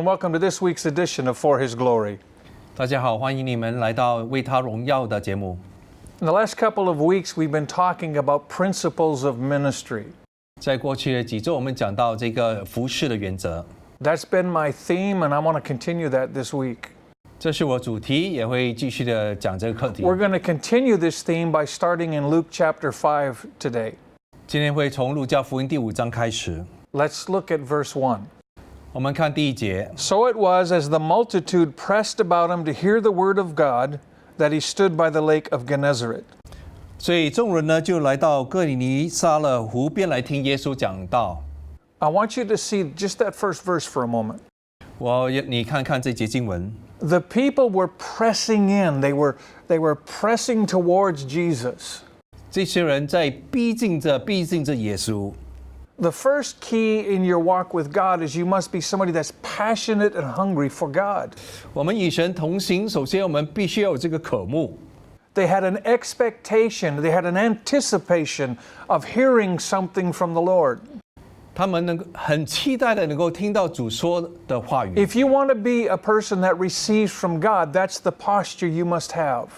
and welcome to this week's edition of For His Glory. 大家好，欢迎你们来到为他荣耀的节目。In the last couple of weeks, we've been talking about principles of ministry. 在过去的几周，我们讲到这个服事的原则， That's been my theme, and I want to continue that this week. 这是我主题，也会继续的讲这个课题。We're going to continue this theme by starting in Luke chapter 5 today. 今天会从路加福音第5章开始， Let's look at verse 1. 我们看第1节。 So it was, as the multitude pressed about him to hear the word of God, that he stood by the lake of Gennesaret. 所以众人呢就来到哥尼尼撒勒湖边来听耶稣讲道。 I want you to see just that first verse for a moment. 你看看这节经文， The people were pressing in. They were pressing towards Jesus. 这些人在逼近着耶稣。 The first key in your walk with God is you must be somebody that's passionate and hungry for God. 我们与神同行，首先我们必须要有这个渴慕。 They had an expectation, they had an anticipation of hearing something from the Lord. 他们很期待的能够听到主说的话语。 If you want to be a person that receives from God, that's the posture you must have.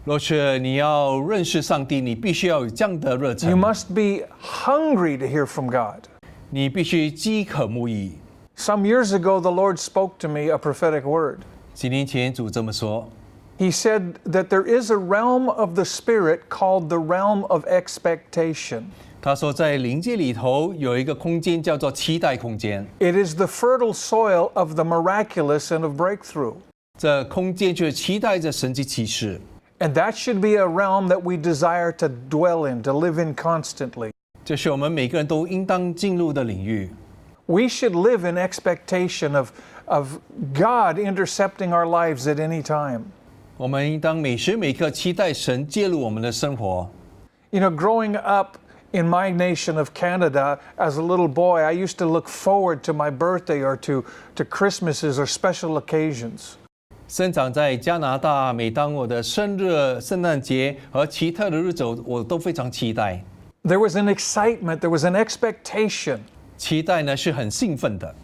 若是你要认识上帝，你必须要有这样的热 You 忱， must be hungry to hear from God. 你必须饥渴慕义。 Some years ago, the Lord spoke to me a prophetic word. 几年前主这么说， He said that there is a realm of the Spirit called the realm of expectation. 他说在灵界里头有一个空间叫做期待空间， It is the fertile soil of the miraculous and of breakthrough. 这空间就是期待着神迹奇事。 And that should be a realm that we desire to dwell in, to live in constantly. 这是我们每个人都应当进入的领域。 We should live in expectation of God intercepting our lives at any time. 我们应当每时每刻期待神介入我们的生活。 You know, growing up in my nation of Canada, as a little boy, I used to look forward to my birthday or to Christmases or special occasions. 生长在加拿大，每当我的生日、圣诞节和奇特的日子，我都非常期待。 There was an excitement, there was an expectation. 期待呢是很兴奋的。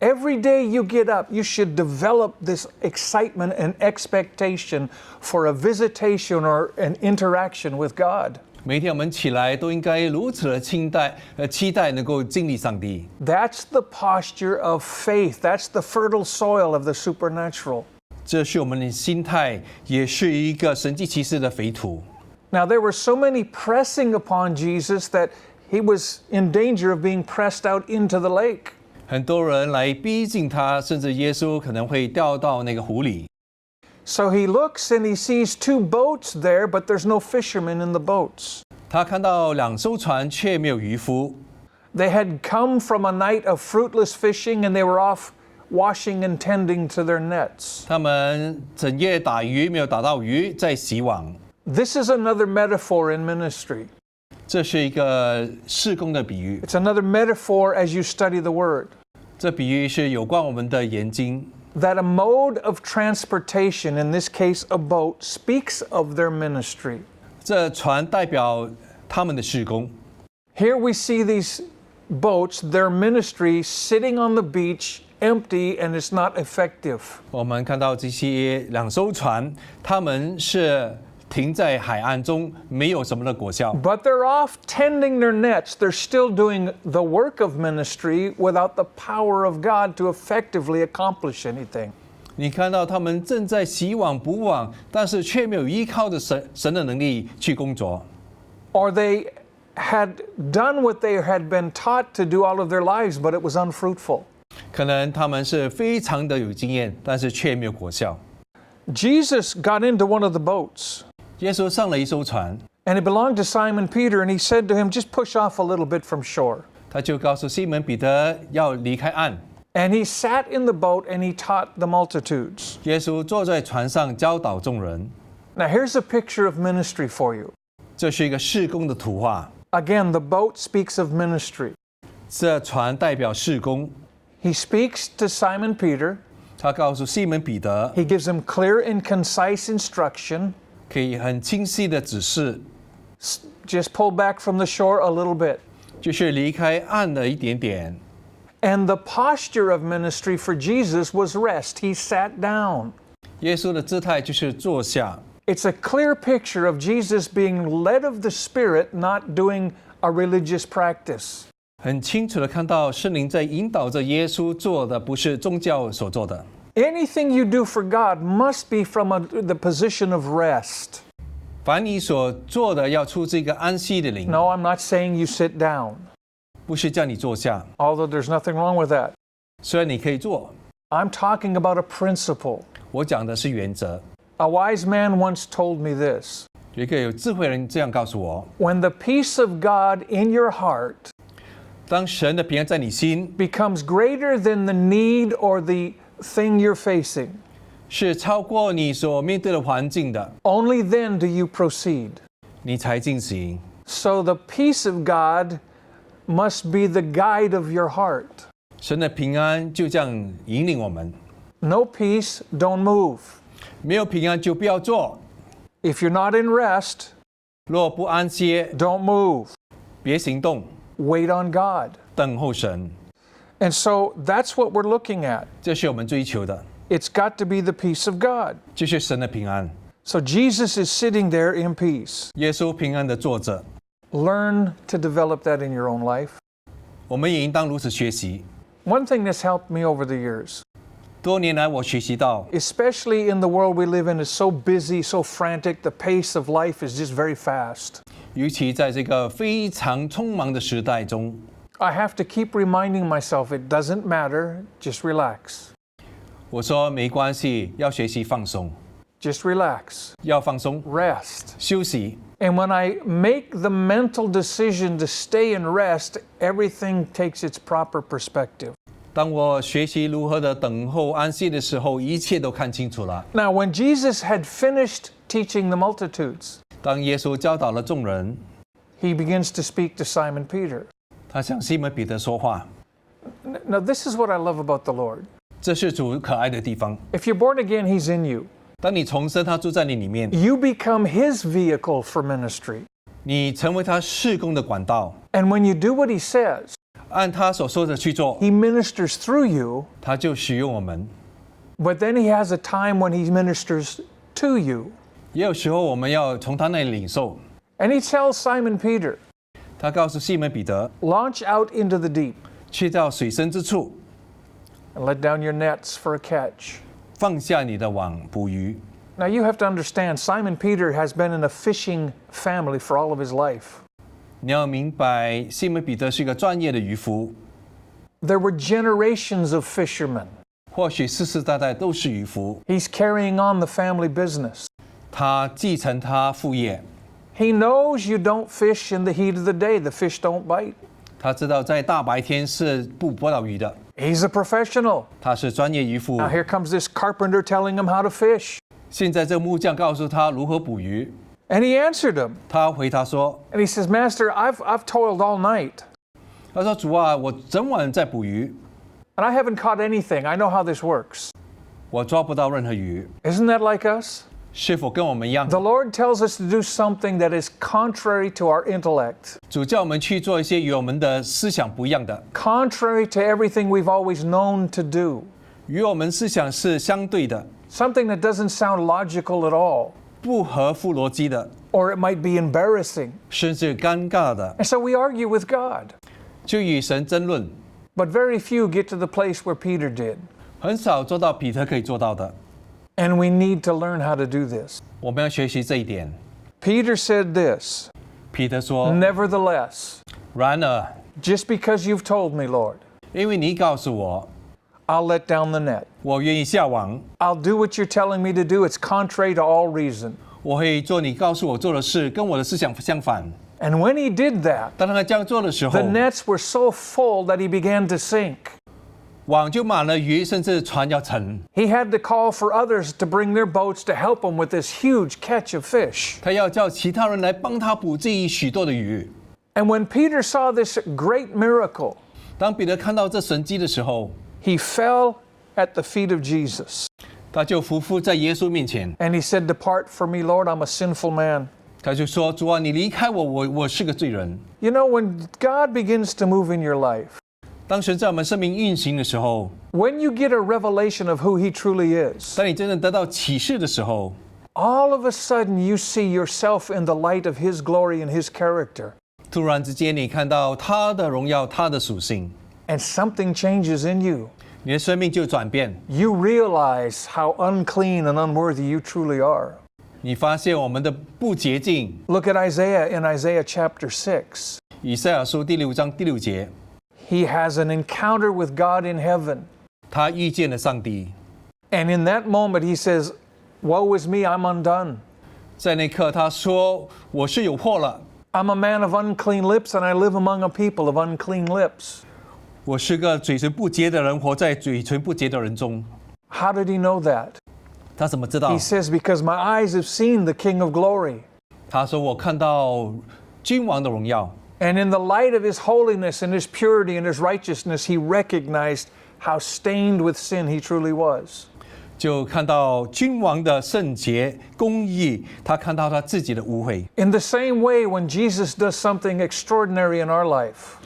Every day you get up, you should develop this excitement and expectation for a visitation or an interaction with God. 每天我们起来都应该如此的期待能够经历上帝。 That's the posture of faith. That's the fertile soil of the supernatural. 这是我们的心态，也是一个神迹奇事的肥土。 Now, there were so many pressing upon Jesus that he was in danger of being pressed out into the lake. 很多人来逼近他，甚至耶稣可能会掉到那个湖里。 So he looks and he sees two boats there, but there's no fishermen in the boats. 他看到2艘船，却没有渔夫。 They had come from a night of fruitless fishing and they were off washing and tending to their nets. 他们整夜打鱼，没有打到鱼，在洗网。 This is another metaphor in ministry. 这是一个事工的比喻。 It's another metaphor as you study the word. 这比喻是有关我们的眼睛。 That a mode of transportation, in this case a boat, speaks of their ministry. 这船代表他们的事工。 Here we see these boats, their ministry, sitting on the beach, empty, and it's not effective. 我们看到这些2艘船，他们是停在海岸中，没有什么的果效。 But they're off tending their nets. They're still doing the work of ministry without the power of God to effectively accomplish anything. 你看到他们正在洗网捕网，但是却没有依靠着神的能力去工作。 Or they had done what they had been taught to do all of their lives, but it was unfruitful. 可能他们是非常的有经验，但是却没有果效。 Jesus got into one of the boats. 耶稣上了一艘船， And it belonged to Simon Peter, and he said to him, just push off a little bit from shore. 他就告诉西门彼得要离开岸。 And he sat in the boat and he taught the multitudes. 耶稣坐在船上教导众人。 Now here's a picture of ministry for you. 这是一个事工的图画。 Again, the boat speaks of ministry. 这船代表事工。 He speaks to Simon Peter. 他告诉西门彼得， He gives him clear and concise instruction. 可以很清晰的指示， Just pull back from the shore a little bit. 就是离开岸的一点点。And the posture of ministry for Jesus was rest. He sat down. 耶稣的姿态就是坐下。 It's a clear picture of Jesus being led of the Spirit, not doing a religious practice. 很清楚的看到圣灵在引导着耶稣做的不是宗教所做的。 Anything you do for God must be from the position of rest. 凡你所做的要出自一个安息的灵。 No, I'm not saying you sit down, 不是叫你坐下， although there's nothing wrong with that. 虽然你可以坐， I'm talking about a principle. 我讲的是原则。 A wise man once told me this. 有一个有智慧人这样告诉我： When the peace of God in your heart 当神的平安在你心， becomes greater than the need or the thing you're facing, 是超过你所面对的环境的， only then do you proceed. 你才进行。 So the peace of God must be the guide of your heart. 神的平安就这样引领我们。 No peace, don't move. 没有平安就不要做。 If you're not in rest, 若不安歇， don't move. 别行动， Wait on God. 等候神。 And so that's what we're looking at. 这是我们追求的， It's got to be the peace of God. 就是神的平安。 So Jesus is sitting there in peace. 耶稣平安的坐着， Learn to develop that in your own life. 我们也应当如此学习。 One thing that's helped me over the years, 多年来，我学习到， especially in the world we live in, is so busy, so frantic. The pace of life is just very fast. 尤其在这个非常匆忙的时代中， I have to keep reminding myself it doesn't matter, just relax. 我说没关系，要学习放松， Just relax. 要放松， Rest. 休息。 And when I make the mental decision to stay and rest, everything takes its proper perspective. 当我学习如何的等候安息的时候，一切都看清楚了。 Now, when Jesus had finished teaching the multitudes, 当耶稣教导了众人， he begins to speak to Simon Peter. 他向西门彼得说话。 Now, this is what I love about the Lord. 这是主可爱的地方。 If you're born again, he's in you. 当你重生，他住在你里面， You become his vehicle for ministry. 你成为他事工的管道。 And when you do what he says, 按他所说的去做， he ministers through you, 他就使用我们。 but then he has a time when he ministers to you. 也有时候我们要从他那里领受。 And he tells Simon Peter, 他告诉西门彼得， launch out into the deep 去到水深之处， and let down your nets for a catch. 放下你的网捕鱼。 Now you have to understand, Simon Peter has been in a fishing family for all of his life. 你要明白，西门彼得是一个专业的渔夫， There were generations of fishermen. 或许世世代代都是渔夫。 He's carrying on the family business. 他继承他父业， He knows you don't fish in the heat of the day. The fish don't bite. 他知道在大白天是不捕到鱼的。 He's a professional. 他是专业渔夫。 Now here comes this carpenter telling him how to fish. 现在这木匠告诉他如何捕鱼， And he answered him. 他回答说 And he says, Master, I've toiled all night. 他说主啊，我整晚在捕鱼， And I haven't caught anything. I know how this works. 我抓不到任何鱼。 Isn't that like us? 是否跟我们一样？ The Lord tells us to do something that is contrary to our intellect, 主叫我们去做一些与我们的思想不一样的， contrary to everything we've always known to do, 与我们思想是相对的， something that doesn't sound logical at all, 不合乎逻辑的， or it might be embarrassing. 甚至尴尬的， And so we argue with God. 就与神争论。 But very few get to the place where Peter did. 很少做到彼得可以做到的。 And we need to learn how to do this. 我们要学习这一点。 Peter said this, 彼得说 Nevertheless, 然而， just because you've told me, Lord, 因为你告诉我， I'll let down the net. 我愿意下网， I'll do what you're telling me to do. It's contrary to all reason. 我会做你告诉我做的事，跟我的思想相反。 And when he did that, 当他这样做的时候 the，nets were so full that he began to sink. 网就满了鱼，甚至船要沉。 He had to call for others to bring their boats to help him with this huge catch of fish. 他要叫其他人来帮他捕这许多的鱼。 And when Peter saw this great miracle, 当彼得看到这神迹的时候， he fell at the feet of Jesus. 他就匍匐在耶稣面前， And he said, Depart from me, Lord, I'm a sinful man. 他就说：“主啊，你离开我，我是个罪人。” You know, when God begins to move in your life, 当神在我们生命运行的时候， when you get a revelation of who He truly is, 当你真正得到启示的时候， all of a sudden you see yourself in the light of His glory and His character. 突然之间你看到他的荣耀，他的属性， And something changes in you. 你的生命就转变。 You realize how unclean and unworthy you truly are. 你发现我们的不洁净。 Look at Isaiah in Isaiah chapter 6. 以赛亚书第6章第6节， He has an encounter with God in heaven. 他遇见了上帝， And in that moment he says, "Woe is me, I'm undone. 在那刻他说：“我是有祸了， I'm a man of unclean lips and I live among a people of unclean lips." 我是个嘴唇不洁的人，活在嘴唇不洁的人中。” How did he know that? 他怎么知道 He？ says, "Because my eyes have seen the King of glory." 他说：“我看到君王的荣耀。” And in the light of his holiness and his purity and his righteousness, he recognized how stained with sin he truly was. 就看到君王的圣洁、公义，他看到他自己的污秽。 In the same way, when Jesus does something extraordinary in our life,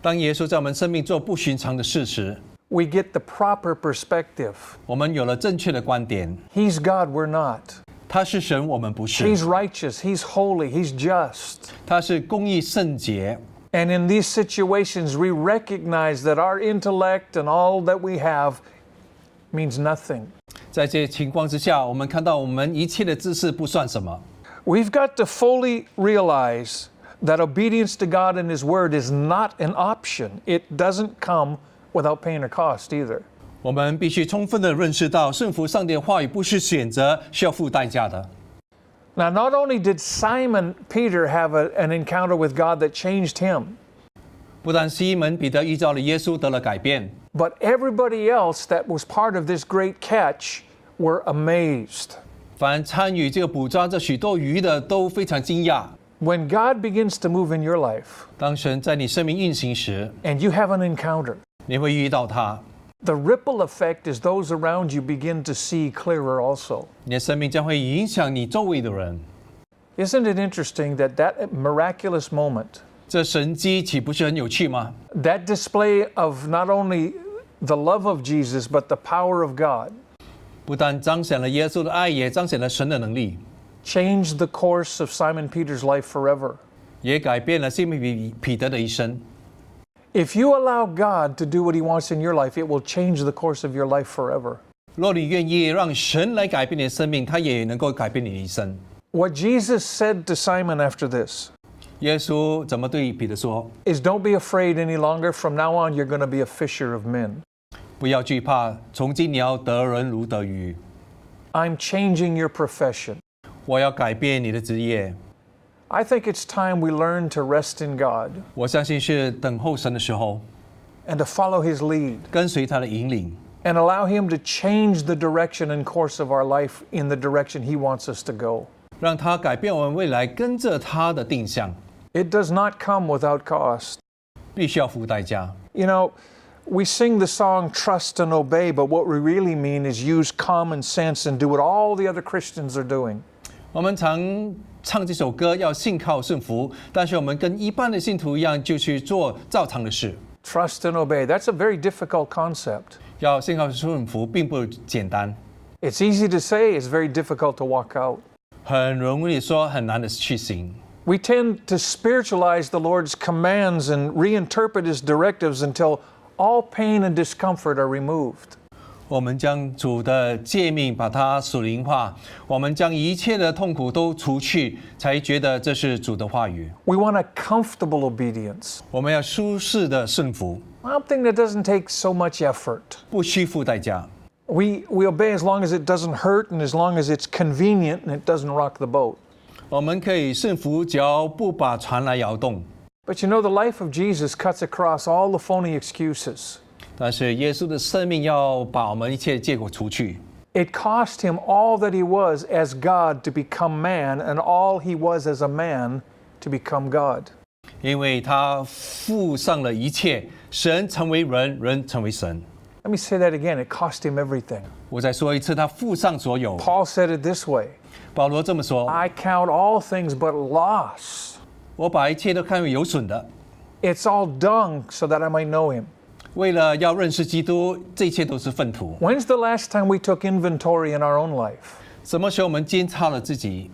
当耶稣在我们生命做不寻常的事时， we get the proper perspective. 我们有了正确的观点。 He's God, we're not. 他是神，我们不是。 He's righteous, he's holy, he's just. 他是公义圣洁。 And in these situations, we recognize that our intellect and all that we have means nothing. 在这些情况之下，我们看到我们一切的知识不算什么。 We've got to fully realize that obedience to God and His Word is not an option. It doesn't come without pain or cost either. 我们必须充分的认识到，顺服上帝的话语不是选择，是要付代价的。 Now, not only did Simon Peter have an encounter with God that changed him, 不但西门彼得遇到了耶稣得了改变， but everybody else that was part of this great catch were amazed. 凡参与这个捕抓这许多鱼的都非常惊讶。 When God begins to move in your life 当神在你生命运行时， and you have an encounter, 你会遇到他， the ripple effect is those around you begin to see clearer also. 你的生命将会影响你周围的人。 Isn't it interesting that miraculous moment, 这神迹岂不是很有趣吗？ that display of not only the love of Jesus, but the power of God, 不但彰显了耶稣的爱，也彰显了神的能力， changed the course of Simon Peter's life forever? 也改变了西门彼得的一生。 If you allow God to do what He wants in your life, it will change the course of your life forever. 若你愿意让神来改变你的生命，他也能够改变你的一生。 What Jesus said to Simon after this 耶稣怎么对彼得说？ is, "Don't be afraid any longer. From now on, you're going to be a fisher of men." 不要惧怕，从今你要得人如得鱼。 I'm changing your profession. 我要改变你的职业。 I think it's time we learn to rest in God 我相信是等候神的时候， and to follow His lead 跟随他的引领， and allow Him to change the direction and course of our life in the direction He wants us to go. 让他改变我们未来，跟着他的定向， It does not come without cost. 必须要付代价。 You know, we sing the song Trust and Obey, but what we really mean is use common sense and do what all the other Christians are doing. 我们常唱这首歌，要信靠顺服，但是我们跟一般的信徒一样，就去做照常的事。 Trust and obey. That's a very difficult concept. 要信靠顺服，并不简单， It's easy to say, it's very difficult to walk out. 很容易说，很难的去行。 We tend to spiritualize the Lord's commands and reinterpret His directives until all pain and discomfort are removed. 我们将主的诫命把它属灵化，我们将一切的痛苦都除去，才觉得这是主的话语。 We want a comfortable obedience, 我们要舒适的顺服， something that doesn't take so much effort. 不需付代价。 We obey as long as it doesn't hurt and as long as it's convenient and it doesn't rock the boat. 我们可以顺服，只要不把船来摇动。 But you know, the life of Jesus cuts across all the phony excuses. 但是耶稣的生命要把我们一切结果除去。 It cost Him all that He was as God to become man and all He was as a man to become God. 因为他付上了一切，神成为人，人成为神。 Let me say that again. It cost Him everything. 我再说一次，他付上所有。 Paul said it this way: 保罗这么说： I count all things but loss. 我把一切都看为有损的， It's all dung so that I might know Him. 为了要认识基督，这一切都是粪土。 When's the last time we took inventory in our own life? 什么时候我们监察了自己？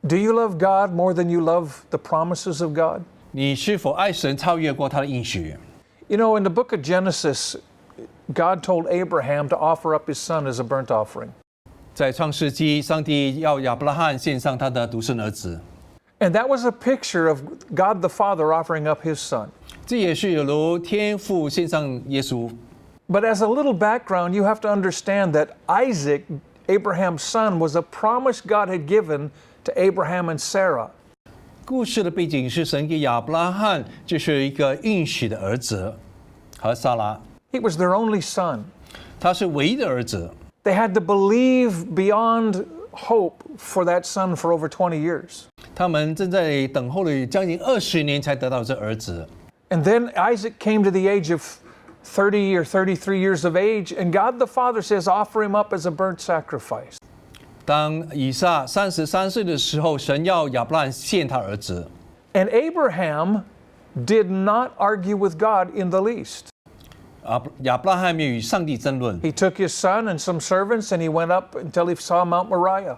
Do you love God more than you love the promises of God? 你是否爱神超越过他的应许？ You know, in the book of Genesis, God told Abraham to offer up his son as a burnt offering. 在创世纪，上帝要亚伯拉罕献上他的独生儿子， And that was a picture of God the Father offering up his son. 这也是有如天父献上耶稣。 But as a little background, you have to understand that Isaac, Abraham's son, was a promise God had given to Abraham and Sarah. 故事的背景是神给亚伯拉罕就是一个应许的儿子和撒拉， He was their only son. 他是唯一的儿子。 They had to believe beyond hope for that son for over 20 years. 他们正在等候了将近20年才得到这儿子。 And then Isaac came to the age of 30 or 33 years of age, and God the Father says, offer him up as a burnt sacrifice. 当以撒33岁的时候，神要亚伯拉罕献他儿子。 And Abraham did not argue with God in the least. 亚伯拉罕没有与上帝争论， He took his son and some servants, and he went up until he saw Mount Moriah.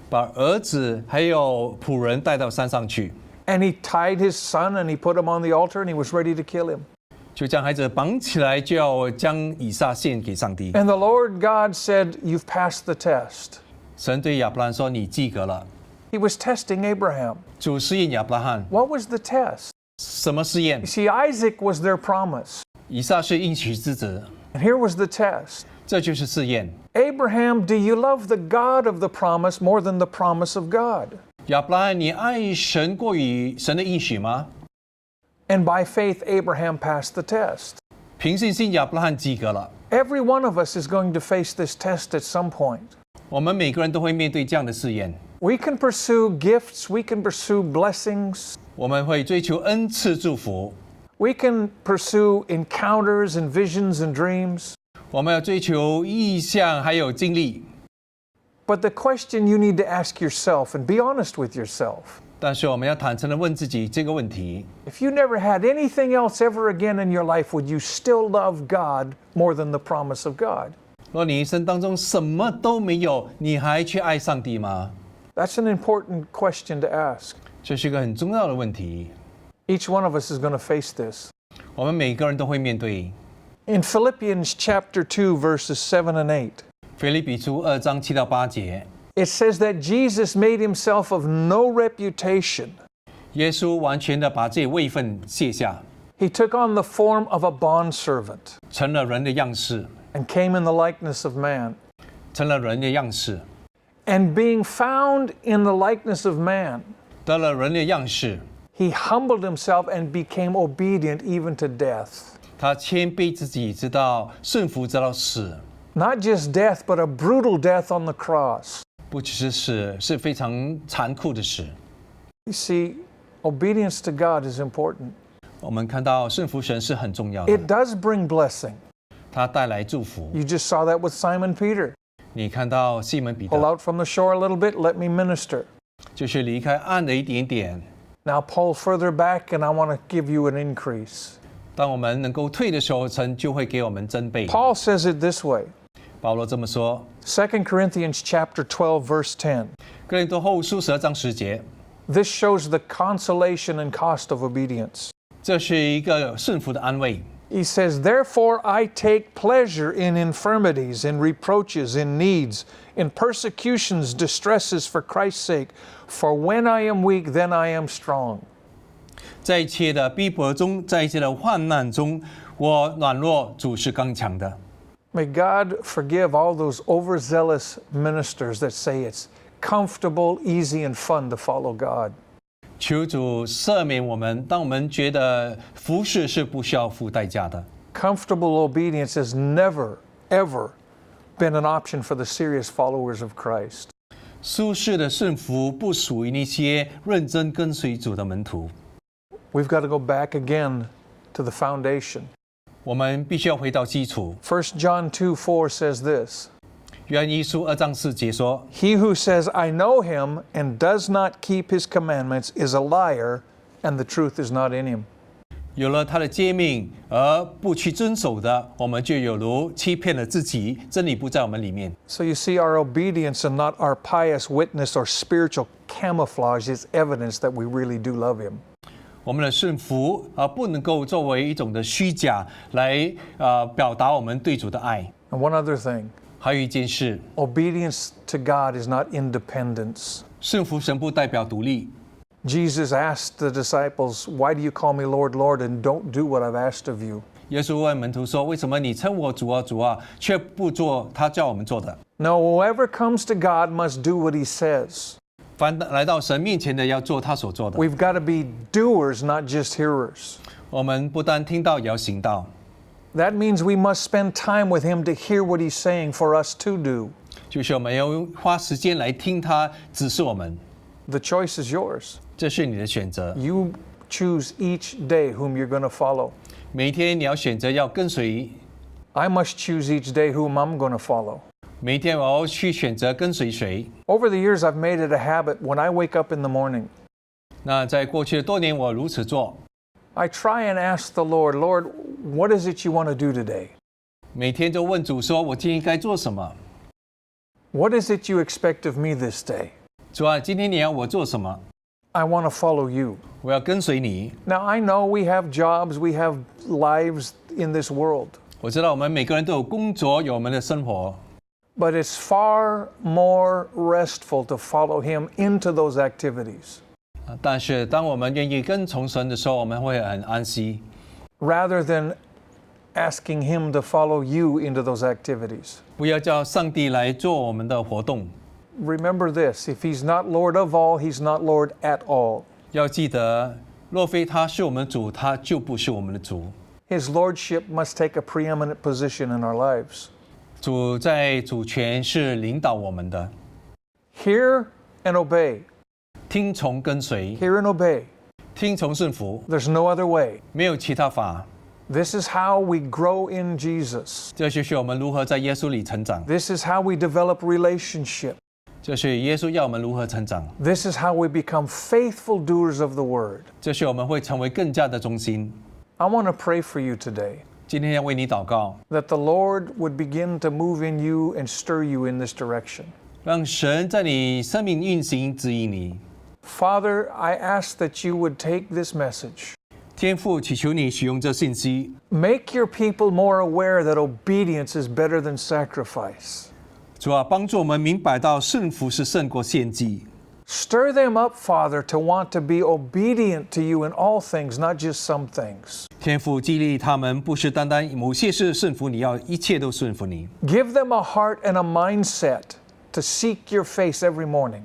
把儿子还有仆人带到山上去， And he tied his son and he put him on the altar and he was ready to kill him. 就将孩子绑起来，就要将以撒献给上帝。 And the Lord God said, you've passed the test. 神对亚伯拉罕说：“你及格了。 He was testing Abraham. ”主试验亚伯拉罕， What was the test? 什么试验 You？see, Isaac was their promise. 以撒是应许之子， And here was the test. 这就是试验。 Abraham, do you love the God of the promise more than the promise of God? 亚伯拉罕，你爱神过于神的应许吗？ And by faith, Abraham passed the test. 凭信心，亚伯拉罕及格了。 Every one of us is going to face this test at some point. 我们每个人都会面对这样的试验。 We can pursue gifts, we can pursue blessings, 我们会追求恩赐祝福， we can pursue encounters and visions and dreams. 我们要追求意向还有经历。 But the question you need to ask yourself, and be honest with yourself, 但是我们要坦诚地问自己这个问题： if you never had anything else ever again in your life, would you still love God more than the promise of God? 若你一生当中什么都没有，你还去爱上帝吗？ That's an important question to ask. 这是一个很重要的问题， Each one of us is going to face this. 我们每个人都会面对。 In Philippians chapter 2, verses 7 and 8, 腓立比书2章7到8节， it says that Jesus made himself of no reputation. 耶稣完全的把这位分卸下， He took on the form of a bondservant 成了人的样式， and came in the likeness of man. 成了人的样式， And being found in the likeness of man, 得了人的样式， he humbled himself and became obedient even to death. 他谦卑自己，直到顺服，直到死。 Not just death, but a brutal death on the cross. 不只是死，是非常残酷的死。 You see, obedience to God is important. 我们看到顺服神是很重要的， It does bring blessing. 它带来祝福。 You just saw that with Simon Peter. 你看到西门彼 Pull 得， out from the shore a little bit, let me minister. 就是离开岸的一点点。 Now pull further back, and I want to give you an increase. 当我们能够退的时候，神就会给我们增倍。 Paul says it this way. 保罗这么说， 2 Corinthians chapter 12, verse 10. 哥林多后书12章10节， This shows the consolation and cost of obedience. 这是一个顺服的安慰。 He says, Therefore I take pleasure in infirmities, in reproaches, in needs, in persecutions, distresses for Christ's sake. For when I am weak, then I am strong. 在一切的逼迫中，在一切的患难中，我软弱，主是刚强的。 May God forgive all those overzealous ministers that say it's comfortable, easy, and fun to follow God. 求主赦免我们，当我们觉得服侍是不需要付代价的。 Comfortable obedience has never, ever been an option for the serious followers of Christ. 舒适的顺服不属于那些认真跟随主的门徒。 We've got to go back again to the foundation. 我们必须要回到基础。 1 John 2:4 says this. 约翰一书2章4节说 He who says, I know him, and does not keep his commandments is a liar, and the truth is not in him. 有了他的诫命而不去遵守的，我们就有如欺骗了自己，真理不在我们里面。So you see, our obedience and not our pious witness or spiritual camouflage is evidence that we really do love Him. 我们的顺服不能够作为一种的虚假来表达我们对主的爱。And one other thing, 还有一件事， obedience to God is not independence. 顺服神不代表独立。Jesus asked the disciples, "Why do you call me Lord, Lord, and don't do what I've asked of you?" 耶稣问门徒说：“为什么你称我主啊主啊，却不做他叫我们做的？” No, whoever comes to God must do what He says. 凡来到神面前的，要做他所做的。 We've got to be doers, not just hearers. 我们不但听到，也要行道。 That means we must spend time with Him to hear what He's saying for us to do. 就是我们要花时间来听他指示我们。 The choice is yours. 这是你的选择。 You choose each day whom you're going to follow. 每一天你要选择要跟随。 I must choose each day whom I'm going to follow. 每一天我要去选择跟随谁。 Over the years, I've made it a habit when I wake up in the morning. 那在过去的多年，我如此做。 I try and ask the Lord, Lord, what is it you want to do today? 每天就问主说：“我今天该做什么？ What is it you expect of me this day? 主啊，今天你要我做什么？ I want to follow you. 我要跟随你。” Now, I know we have jobs, we have lives in this world, 我知道我们每个人都有工作，有我们的生活， but it's far more restful to follow Him into those activities 但是当我们愿意跟从神的时候，我们会很安息， rather than asking Him to follow you into those activities. 不要叫上帝来做我们的活动。 Remember this, if He's not Lord of all, He's not Lord at all. 要记得，若非他是我们的主，他就不是我们的主。 His lordship must take a preeminent position in our lives. 主在主权是领导我们的， Hear and obey. 听从跟随， Hear and obey. 听从顺服， There's no other way. 没有其他法。 This is how we grow in Jesus. 这就是我们如何在耶稣里成长， This is how we develop relationship. 这是耶稣要我们如何成长， This is how we become faithful doers of the word. 这是我们会成为更加的忠心。 I want to pray for you today 今天要为你祷告， that the Lord would begin to move in you and stir you in this direction. 让神在你生命运行指引你。 Father, I ask that you would take this message. 天父，祈求你使用这信息， Make your people more aware that obedience is better than sacrifice. 主啊，帮助我们明白到顺服是胜过献祭。 Stir them up, Father, to want to be obedient to you in all things, not just some things. 天父激励他们，不是单单某些事顺服你，要一切都顺服你。 Give them a heart and a mindset to seek your face every morning,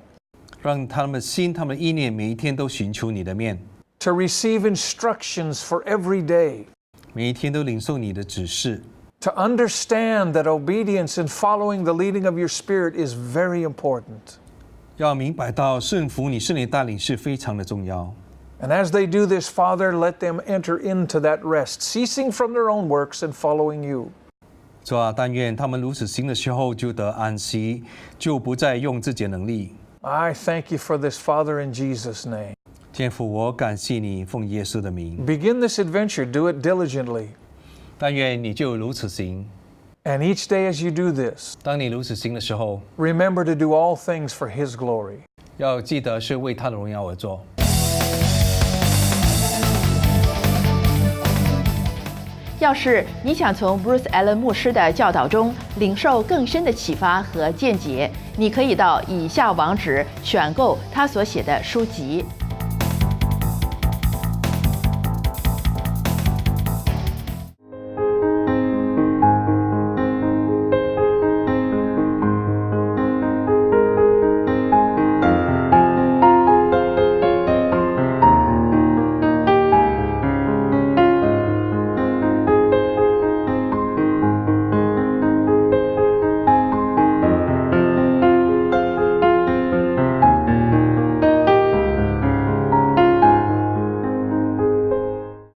让他们的心、他们的意念每一天都寻求你的面， to receive instructions for every day, 每一天都领受你的指示， to understand that obedience and following the leading of your Spirit is very important. 要明白到顺服你、圣灵带领是非常的重要。 And as they do this, Father, let them enter into that rest, ceasing from their own works and following you. 主啊，但愿他们如此行的时候就得安息，就不再用自己的能力。 I thank you for this, Father, in Jesus' name. 天父，我感谢你，奉耶稣的名。 Begin this adventure, do it diligently. 但愿你就如此行。 And each day as you do this, 当你如此行的时候， remember to do all things for His glory. 要记得是为他的荣耀而做。要是你想从 Bruce Allen 牧师的教导中领受更深的启发和见解，你可以到以下网址选购他所写的书籍。